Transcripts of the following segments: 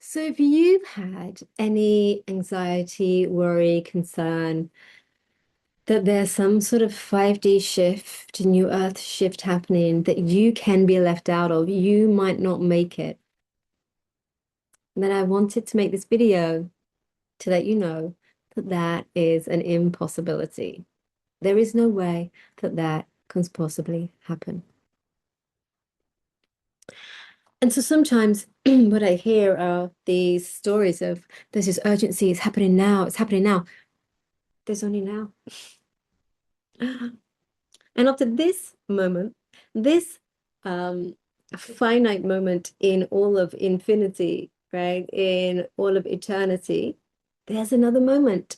So if you've had any anxiety, worry, concern that there's some sort of 5D shift, new earth shift happening that you can be left out of, you might not make it, then I wanted to make this video to let you know that that is an impossibility. There is no way that that can possibly happen. And so sometimes what I hear are these stories of there's this urgency, it's happening now, it's happening now. There's only now. And after this moment, this finite moment in all of infinity, right? In all of eternity, there's another moment.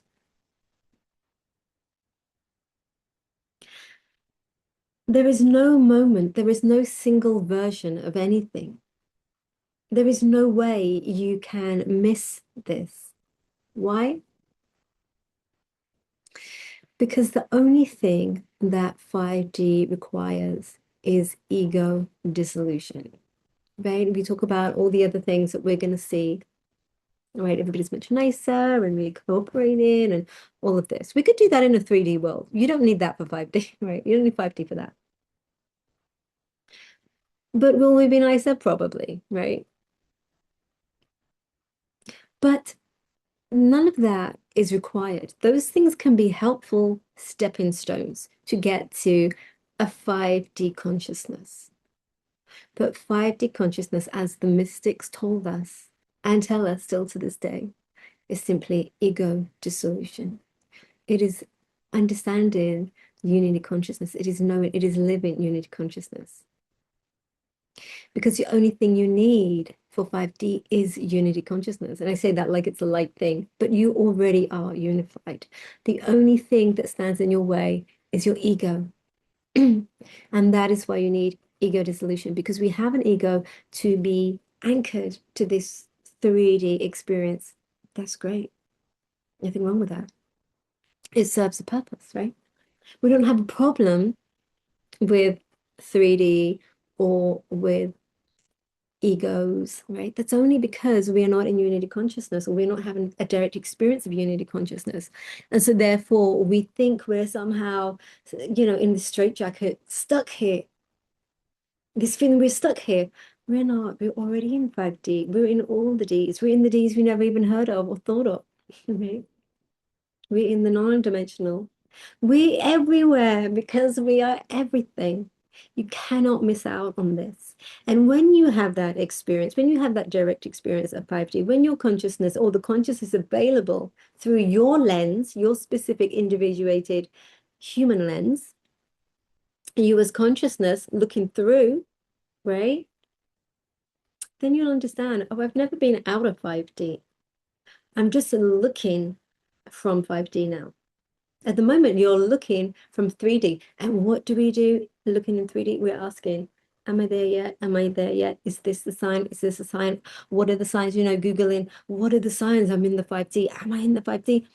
There is no moment, there is no single version of anything. There is no way you can miss this. Why? Because the only thing that 5D requires is ego dissolution, right? We talk about all the other things that we're going to see, right? Everybody's much nicer and really cooperating and all of this. We could do that in a 3D world. You don't need that for 5D, right? You don't need 5D for that. But will we be nicer? Probably, right? But none of that is required. Those things can be helpful stepping stones to get to a 5D consciousness. But 5D consciousness, as the mystics told us and tell us still to this day, is simply ego dissolution. It is understanding unity consciousness. It is knowing, it is living unity consciousness. Because the only thing you need for 5D is unity consciousness. And I say that like it's a light thing, but you already are unified. The only thing that stands in your way is your ego. And that is why you need ego dissolution, because we have an ego to be anchored to this 3D experience. That's great. Nothing wrong with that. It serves a purpose, right? We don't have a problem with 3D or with egos, right? That's only because we are not in unity consciousness, or we're not having a direct experience of unity consciousness. And so therefore we think we're somehow, in the straitjacket, stuck here. This feeling we're stuck here. We're not. We're already in 5D. We're in all the Ds. We're in the Ds we never even heard of or thought of. Right? We're in the non-dimensional. We're everywhere because we are everything. You cannot miss out on this. And when you have that experience, when you have that direct experience of 5D, when your consciousness or the consciousness is available through your lens, your specific individuated human lens, you as consciousness looking through, right? Then you'll understand, oh, I've never been out of 5D. I'm just looking from 5D now. At the moment, you're looking from 3D. And what do we do looking in 3D? We're asking, am I there yet? Am I there yet? Is this the sign? Is this a sign? What are the signs? Googling, what are the signs? I'm in the 5D. Am I in the 5D?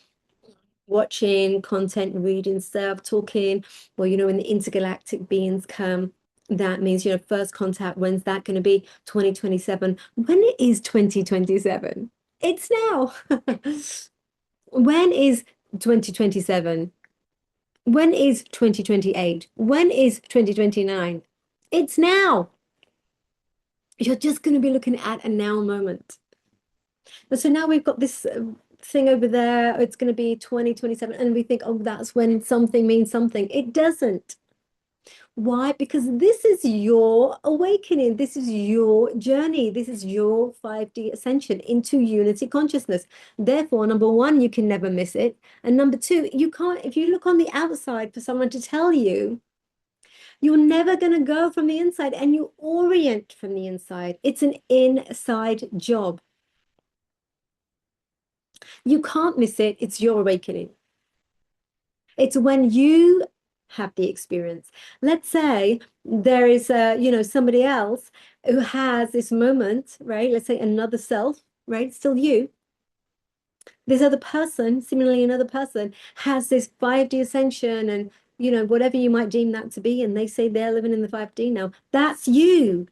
Watching content, reading stuff, talking. Well, when the intergalactic beings come, that means, first contact, when's that going to be? 2027. When it is 2027? It's now. When is 2027? When is 2028? When is 2029? It's now. You're just going to be looking at a now moment. And so now we've got this thing over there. It's going to be 2027. And we think, oh, that's when something means something. It doesn't. Why? Because this is your awakening. This is your journey. This is your 5D ascension into unity consciousness. Therefore, number one, you can never miss it. And number two, you can't, if you look on the outside for someone to tell you, you're never going to go from the inside, and you orient from the inside. It's an inside job. You can't miss it. It's your awakening. It's when you have the experience. Let's say there is somebody else who has this moment, right? Let's say another self, right? Still you. This other person, similarly another person, has this 5D ascension and whatever you might deem that to be, and they say they're living in the 5D now. That's you.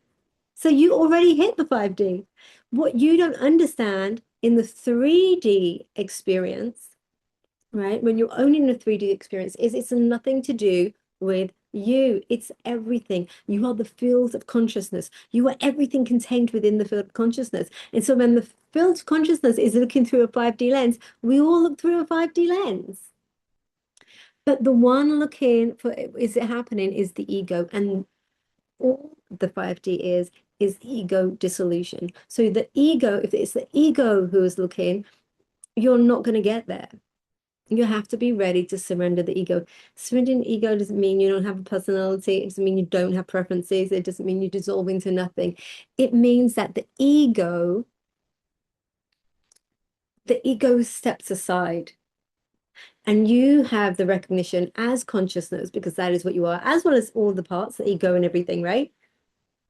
So you already hit the 5D. What you don't understand in the 3D experience, right? When you're owning a 3D experience, is it's nothing to do with you. It's everything. You are the field of consciousness. You are everything contained within the field of consciousness. And so when the field of consciousness is looking through a 5D lens, we all look through a 5D lens. But the one looking for is it happening is the ego. And all the 5D is ego dissolution. So the ego, if it's the ego who is looking, you're not going to get there. You have to be ready to surrender the ego. Surrendering ego doesn't mean you don't have a personality. It doesn't mean you don't have preferences. It doesn't mean you dissolve into nothing. It means that the ego steps aside and you have the recognition as consciousness, because that is what you are, as well as all the parts, the ego and everything, right?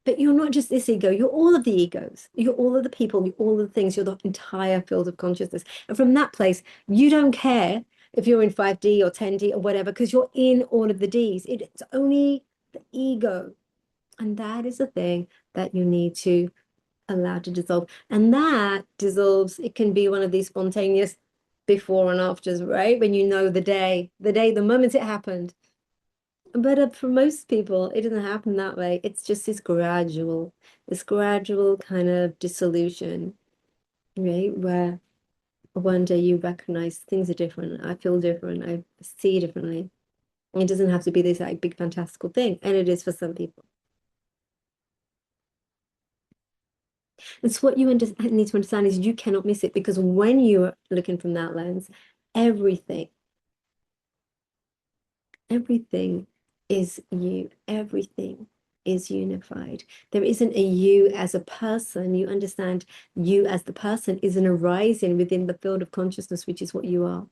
But you're not just this ego, you're all of the egos. You're all of the people, you're all of the things, you're the entire field of consciousness. And from that place, you don't care if you're in 5D or 10D or whatever, because you're in all of the Ds. It's only the ego. And that is the thing that you need to allow to dissolve. And that dissolves, it can be one of these spontaneous before and afters, right? When you know the moment it happened. But for most people, it doesn't happen that way. It's just this gradual kind of dissolution, right? Where one day you recognize things are different. I feel different. I see differently. It doesn't have to be this like big fantastical thing, and it is for some people. It's what you need to understand is you cannot miss it because when you're looking from that lens, everything everything is you. Everything is unified. There isn't a you as a person. You understand you as the person is an arising within the field of consciousness, which is what you are.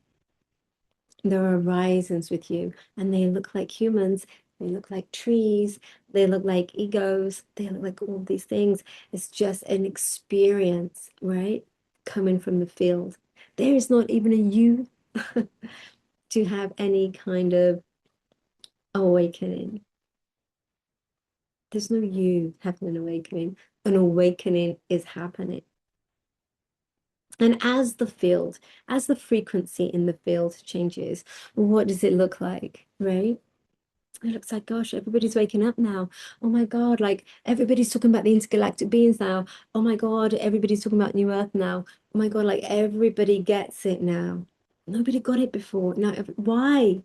There are arisings with you, and they look like humans. They look like trees. They look like egos. They look like all these things. It's just an experience, right? Coming from the field. There is not even a you to have any kind of awakening. There's no you having an awakening. An awakening is happening. And as the frequency in the field changes, what does it look like, right? It looks like, gosh, everybody's waking up now. Oh my God, like everybody's talking about the intergalactic beings now. Oh my God, everybody's talking about New Earth now. Oh my God, like everybody gets it now. Nobody got it before. Now, why?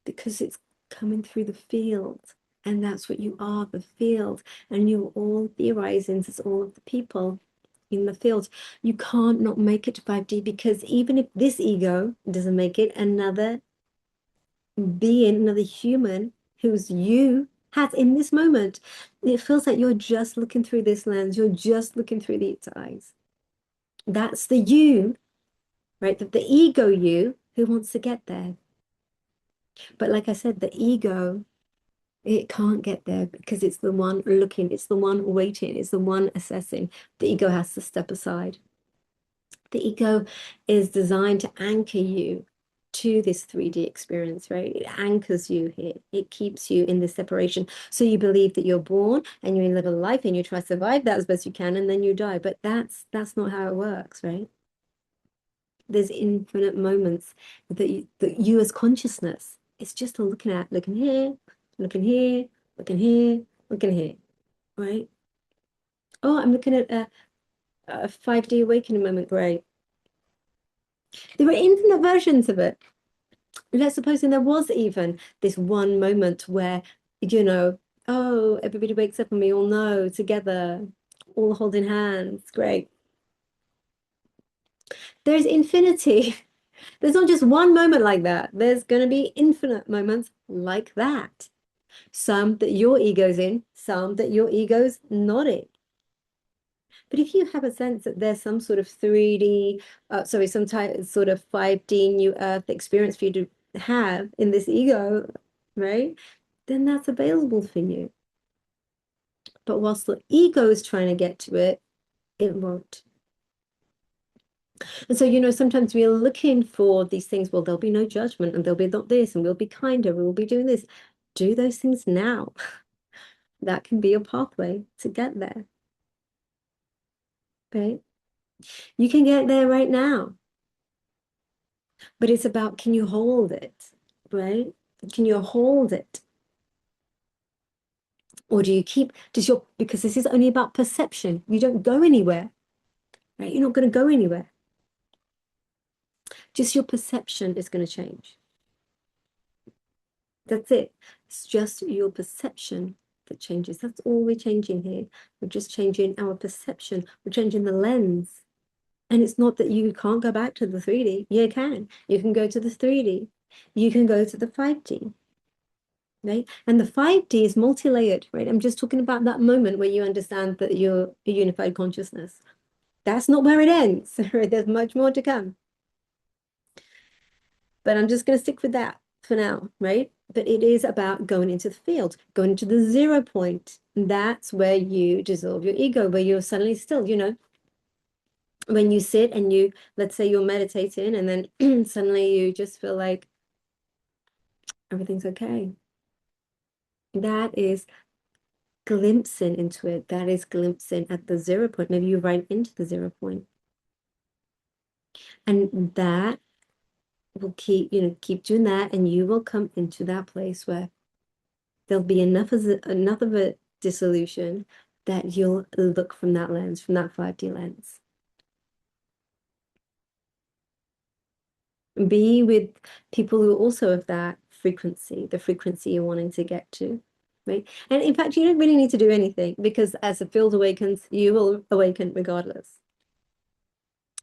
Because it's coming through the field. And that's what you are, the field. And you're all the horizons, it's all of the people in the field. You can't not make it to 5D because even if this ego doesn't make it, another being, another human who's you has in this moment, it feels like you're just looking through this lens, you're just looking through these eyes. That's the you, right? The ego you who wants to get there. But like I said, the ego it can't get there because it's the one looking, it's the one waiting, it's the one assessing. The ego has to step aside. The ego is designed to anchor you to this 3D experience, right? It anchors you here. It keeps you in this separation. So you believe that you're born and you live a life and you try to survive that as best you can and then you die. But that's not how it works, right? There's infinite moments that you as consciousness, it's just looking here, looking here, looking here, looking here, right? Oh, I'm looking at a 5D awakening moment. Great. There are infinite versions of it. Let's suppose there was even this one moment where, you know, oh, everybody wakes up and we all know together, all holding hands. Great. There's infinity. There's not just one moment like that. There's going to be infinite moments like that. Some that your ego's in, some that your ego's not in. But if you have a sense that there's some sort of 3D, some type sort of 5D new earth experience for you to have in this ego, right? Then that's available for you. But whilst the ego is trying to get to it, it won't. And so, sometimes we're looking for these things. Well, there'll be no judgment and there'll be not this and we'll be kinder, we'll be doing this. Do those things now. That can be a pathway to get there. right? You can get there right now, but it's about, can you hold it, right? Can you hold it? Or do you keep, because this is only about perception. You don't go anywhere, right? You're not going to go anywhere. Just your perception is going to change. That's it. It's just your perception that changes. That's all we're changing here. We're just changing our perception. We're changing the lens. And it's not that you can't go back to the 3D. You can. You can go to the 3D. You can go to the 5D, right? And the 5D is multi-layered, right? I'm just talking about that moment where you understand that you're a unified consciousness. That's not where it ends, right? There's much more to come. But I'm just going to stick with that for now, right? But it is about going into the field, going into the 0 point. That's where you dissolve your ego, where you're suddenly still, when you sit and let's say you're meditating and then suddenly you just feel like everything's okay. That is glimpsing into it. That is glimpsing at the 0 point. Maybe you're right into the 0 point. And that will keep doing that, and you will come into that place where there'll be enough of a dissolution that you'll look from that lens, from that 5D lens. Be with people who also have that frequency, the frequency you're wanting to get to, right? And in fact, you don't really need to do anything, because as the field awakens, you will awaken regardless.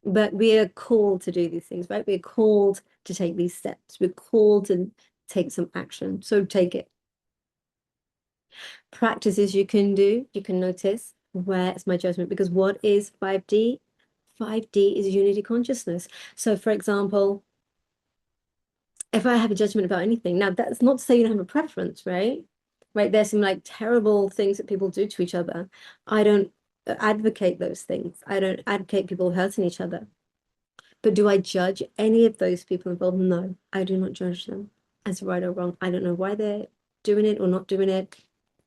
But we are called to do these things, right? We're called to take these steps. We're called to take some action. So take it. Practices you can do, you can notice, where's my judgment? Because what is 5D? 5D is unity consciousness. So for example, if I have a judgment about anything, now that's not to say you don't have a preference, right? Right, there's some like terrible things that people do to each other. I don't advocate those things. I don't advocate people hurting each other. But do I judge any of those people involved? No, I do not judge them as right or wrong. I don't know why they're doing it or not doing it.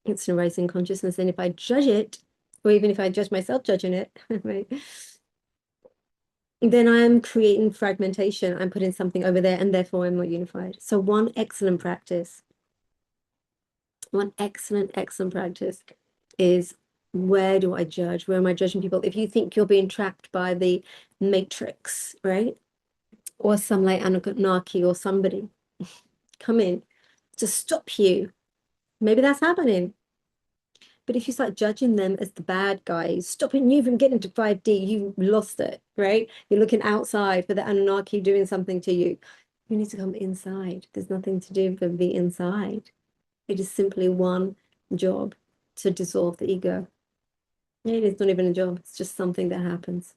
It's an arising consciousness. And if I judge it, or even if I judge myself judging it, right, then I'm creating fragmentation. I'm putting something over there, and therefore I'm not unified. So one excellent practice is, where do I judge? Where am I judging people? If you think you're being trapped by the matrix, right? Or some like Anunnaki or somebody come in to stop you. Maybe that's happening. But if you start judging them as the bad guys, stopping you from getting to 5D, you lost it, right? You're looking outside for the Anunnaki doing something to you. You need to come inside. There's nothing to do but be inside. It is simply one job, to dissolve the ego. It's not even a job. It's just something that happens.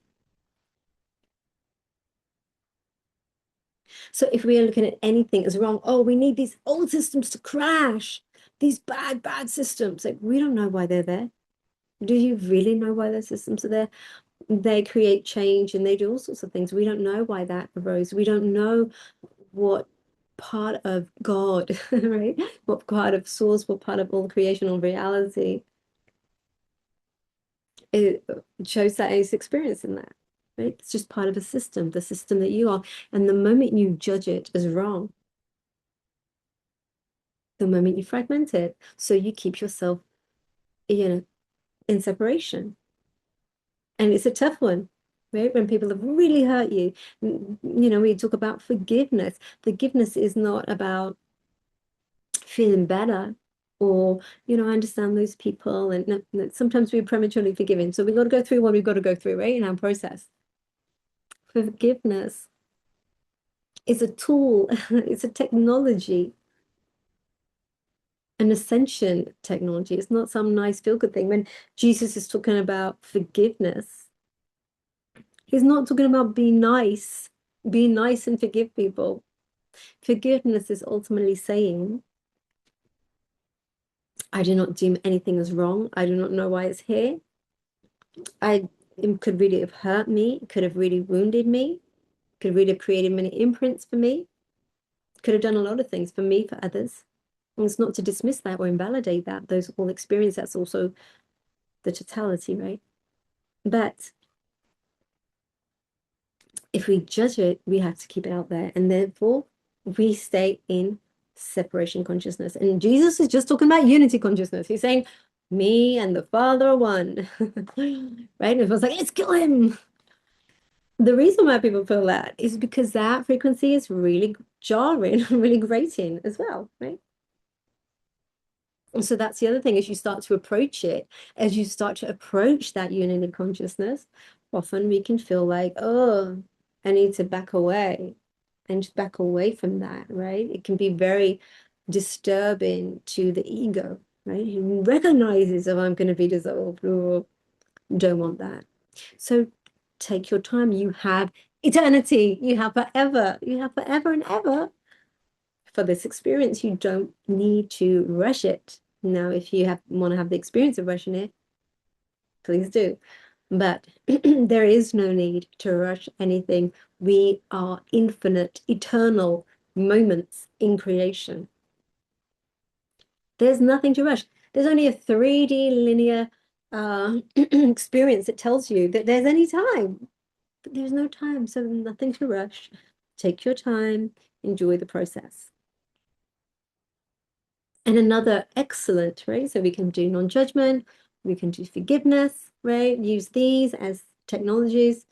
So if we are looking at anything as wrong, oh, we need these old systems to crash, these bad systems. Like, we don't know why they're there. Do you really know why those systems are there? They create change and they do all sorts of things. We don't know why that arose. We don't know what part of God, right? What part of source, what part of all creational reality it shows that it's experiencing that, right? It's just part of a system, the system that you are. And the moment you judge it as wrong, the moment you fragment it, so you keep yourself, in separation. And it's a tough one, right? When people have really hurt you, we talk about forgiveness. Forgiveness is not about feeling better or, I understand those people, and no, sometimes we're prematurely forgiving. So we've got to go through what we've got to go through, right? In our process. Forgiveness is a tool, it's a technology, an ascension technology. It's not some nice feel-good thing. When Jesus is talking about forgiveness, he's not talking about be nice and forgive people. Forgiveness is ultimately saying, I do not deem anything as wrong. I do not know why it's here. It could really have hurt me, could have really wounded me, could really have created many imprints for me, could have done a lot of things for me, for others. And it's not to dismiss that or invalidate that. Those all experience, that's also the totality, right? But If we judge it, we have to keep it out there. And therefore, we stay in separation consciousness. And Jesus is just talking about unity consciousness. He's saying, me and the Father are one. Right? And it was like, let's kill him. The reason why people feel that is because that frequency is really jarring, really grating as well, right? And so that's the other thing, as you start to approach it, as you start to approach that unity consciousness, often we can feel like, oh, I need to back away and just back away from that, right? It can be very disturbing to the ego, right? It recognizes, oh, I'm going to be dissolved, or don't want that. So take your time. You have eternity. You have forever and ever for this experience. You don't need to rush it. Now, if you want to have the experience of rushing it, please do. But there is no need to rush anything. We are infinite, eternal moments in creation. There's nothing to rush. There's only a 3D linear experience that tells you that there's any time, but there's no time, so nothing to rush. Take your time, enjoy the process. And another excellent, right? So we can do non-judgment, we can do forgiveness, right? Use these as technologies.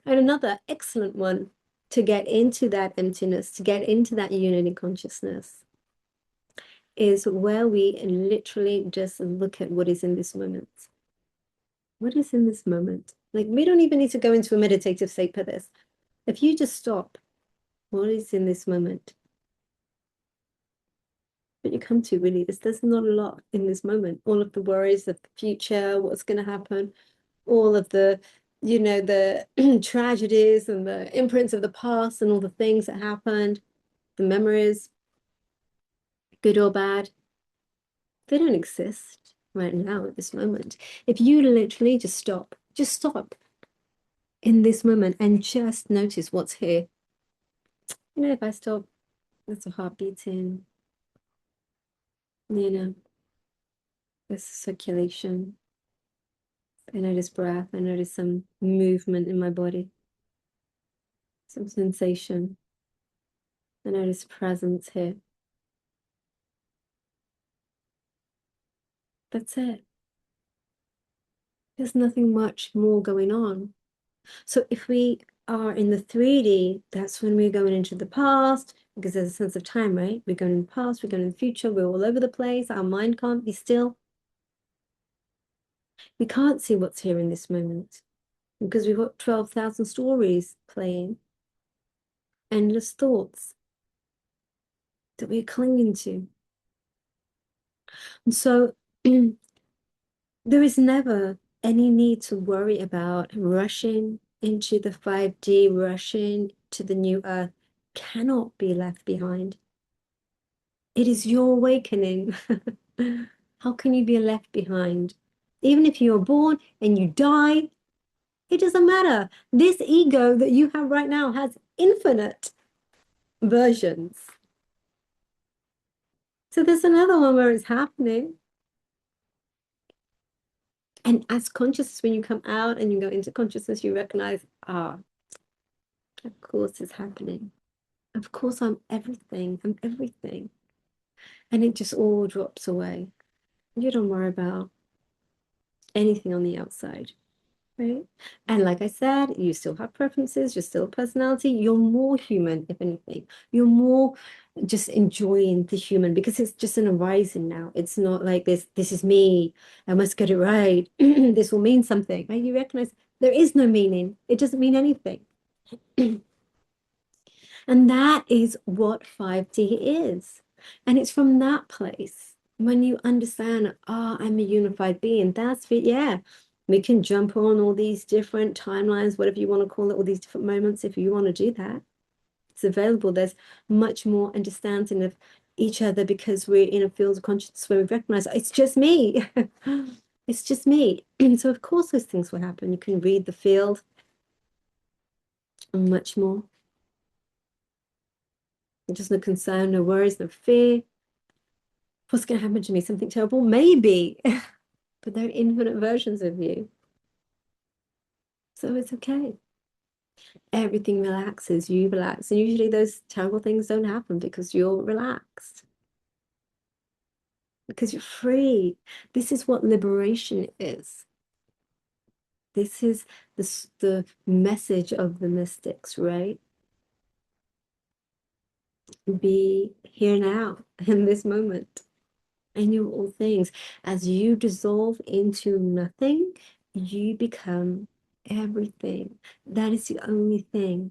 And another excellent one to get into that emptiness, to get into that unity consciousness, is where we literally just look at what is in this moment. What is in this moment? Like, we don't even need to go into a meditative state for this. If you just stop, what is in this moment? But you come to really is there's not a lot in this moment. All of the worries of the future, what's going to happen, all of the, the tragedies and the imprints of the past and all the things that happened, the memories, good or bad, they don't exist right now at this moment. If you literally just stop in this moment and just notice what's here. If I stop, there's a heart beating, you know, there's circulation. I notice breath. I notice some movement in my body, some sensation. I notice presence here. That's it. There's nothing much more going on. So if we are in the 3D, that's when we're going into the past, because there's a sense of time, right? We're going in the past, we're going in the future, we're all over the place. Our mind can't be still. We can't see what's here in this moment because we've got 12,000 stories playing, endless thoughts that we're clinging to. And so there is never any need to worry about rushing into the 5D, rushing to the new earth. Cannot be left behind. It is your awakening. How can you be left behind? Even if you're born and you die, it doesn't matter. This ego that you have right now has infinite versions. So there's another one where it's happening. And as consciousness, when you come out and you go into consciousness, you recognize, of course it's happening. Of course I'm everything. I'm everything. And it just all drops away. You don't worry about anything on the outside, right? And like I said, you still have preferences, you're still a personality, you're more human, if anything. You're more just enjoying the human because it's just an arising now. It's not like this is me, I must get it right. This will mean something, right? You recognize there is no meaning. It doesn't mean anything. And that is what 5D is. And it's from that place when you understand, I'm a unified being. That's it. Yeah. We can jump on all these different timelines, whatever you want to call it, all these different moments if you want to do that. It's available. There's much more understanding of each other because we're in a field of consciousness where we recognize it's just me. It's just me. So of course those things will happen. You can read the field and much more. Just no concern, no worries, no fear. What's going to happen to me? Something terrible? Maybe. But there are infinite versions of you. So it's okay. Everything relaxes, you relax. And usually those terrible things don't happen because you're relaxed, because you're free. This is what liberation is. This is the message of the mystics, right? Be here now in this moment. And you all things. As you dissolve into nothing, you become everything. That is the only thing,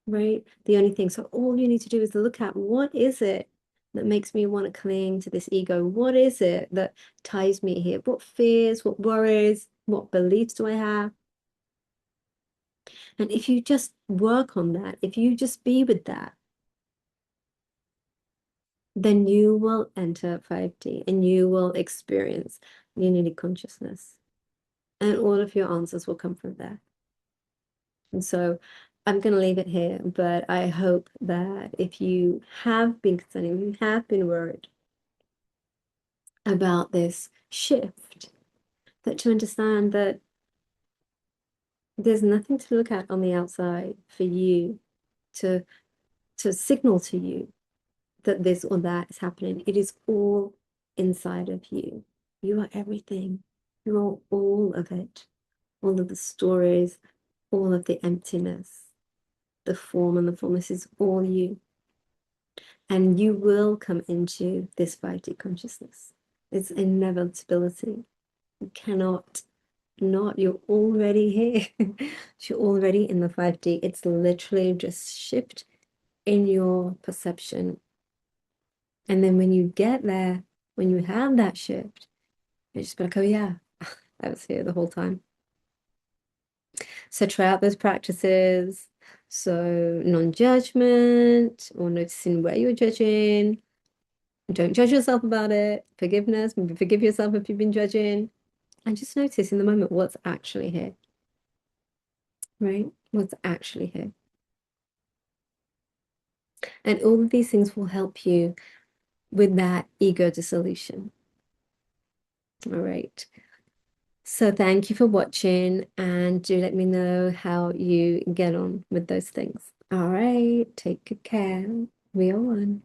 right? The only thing. So all you need to do is look at what is it that makes me want to cling to this ego? What is it that ties me here? What fears, what worries, what beliefs do I have? And if you just work on that, if you just be with that, then you will enter 5D and you will experience unity consciousness. And all of your answers will come from there. And so I'm going to leave it here, but I hope that if you have been concerned, if you have been worried about this shift, that to understand that there's nothing to look at on the outside for you to signal to you that this or that is happening. It is all inside of you. You are everything. You are all of it. All of the stories, all of the emptiness, the form and the formless is all you. And you will come into this 5D consciousness. It's inevitability. You cannot not. You're already here. You're already in the 5D. It's literally just shift in your perception. And then when you get there, when you have that shift, you're just like, oh yeah, I was here the whole time. So try out those practices. So non-judgment or noticing where you're judging. Don't judge yourself about it. Forgiveness, maybe forgive yourself if you've been judging. And just notice in the moment what's actually here, right? What's actually here. And all of these things will help you with that ego dissolution. All right. So thank you for watching and do let me know how you get on with those things. All right. Take good care. We are one.